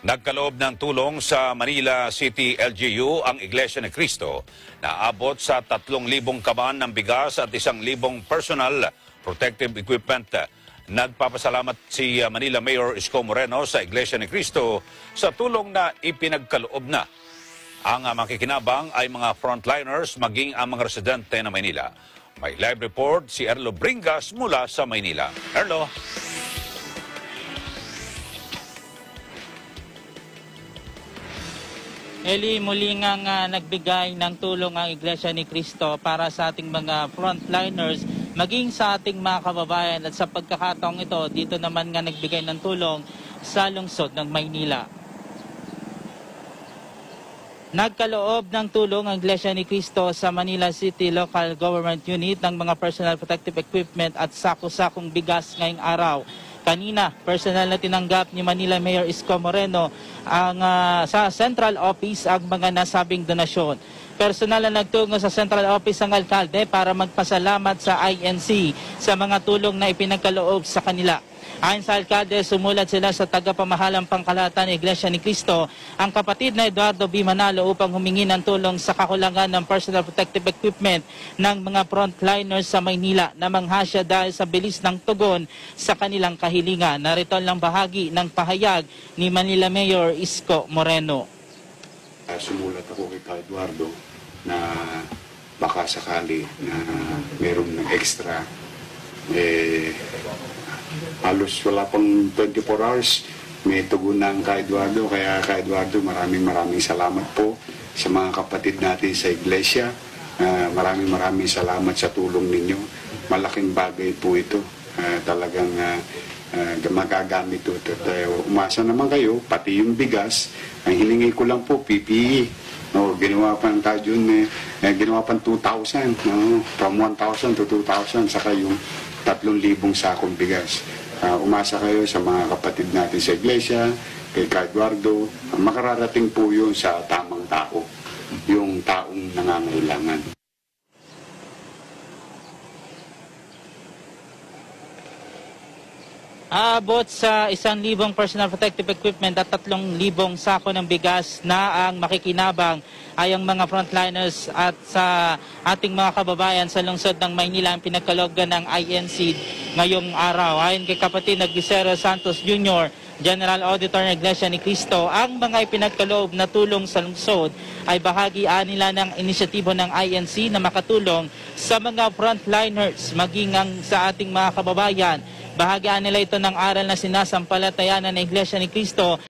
Nagkaloob ng tulong sa Manila City LGU ang Iglesia ni Cristo na abot sa 3,000 kaban ng bigas at 1,000 personal protective equipment. Nagpapasalamat si Manila Mayor Isko Moreno sa Iglesia ni Cristo sa tulong na ipinagkaloob na. Ang makikinabang ay mga frontliners maging ang mga residente ng Maynila. May live report si Erlo Bringas mula sa Maynila. Erlo. Eli, muli nga nagbigay ng tulong ang Iglesia ni Cristo para sa ating mga frontliners, maging sa ating mga kababayan. At sa pagkakataong ito, dito naman nga nagbigay ng tulong sa lungsod ng Maynila. Nagkaloob ng tulong ang Iglesia ni Cristo sa Manila City Local Government Unit ng mga personal protective equipment at sako-sakong bigas ngayong araw. Kanina, personal na tinanggap ni Manila Mayor Isko Moreno sa Central Office ang mga nasabing donasyon. Personal na nagtungo sa Central Office ang alkalde para magpasalamat sa INC sa mga tulong na ipinagkaloob sa kanila. Ayon sa alkalde, sumulat sila sa tagapamahalang pangkalahatan ng Iglesia ni Cristo, ang kapatid na Eduardo B. Manalo upang humingi ng tulong sa kakulangan ng personal protective equipment ng mga frontliners sa Maynila na manghasya dahil sa bilis ng tugon sa kanilang kahilingan. Narito lang bahagi ng pahayag ni Manila Mayor Isko Moreno. Sumulat ako kay Eduardo na baka sakali na mayroong extra halos wala pang 24 hours may tugunan kay Eduardo, kaya kay Eduardo maraming salamat po sa mga kapatid natin sa iglesia. Maraming salamat sa tulong ninyo. Malaking bagay po ito. Talagang magagamit ito. Umasa naman kayo, pati yung bigas, ang hiningi ko lang po PPE. No, ginawa pa ng Tajun, ginawa pa 2,000, no? From 1,000 to 2,000, saka yung 3,000 sakong bigas. Umasa kayo sa mga kapatid natin sa iglesia, kay Eduardo, makararating po yun sa tamang tao, yung taong nangangailangan. Aabot sa 1,000 personal protective equipment at 3,000 sako ng bigas na ang makikinabang ay ang mga frontliners at sa ating mga kababayan sa lungsod ng Maynila ang pinagkalooban ng INC ngayong araw. Ayon kay kapatid na Gisero Santos Jr., General Auditor ng Iglesia ni Cristo, ang mga ipinagkaloob na tulong sa lungsod ay bahagi nila ng inisyatibo ng INC na makatulong sa mga frontliners maging ang sa ating mga kababayan. Bahagian nila ito ng aral na sinasampalatayanan ng Iglesia ni Cristo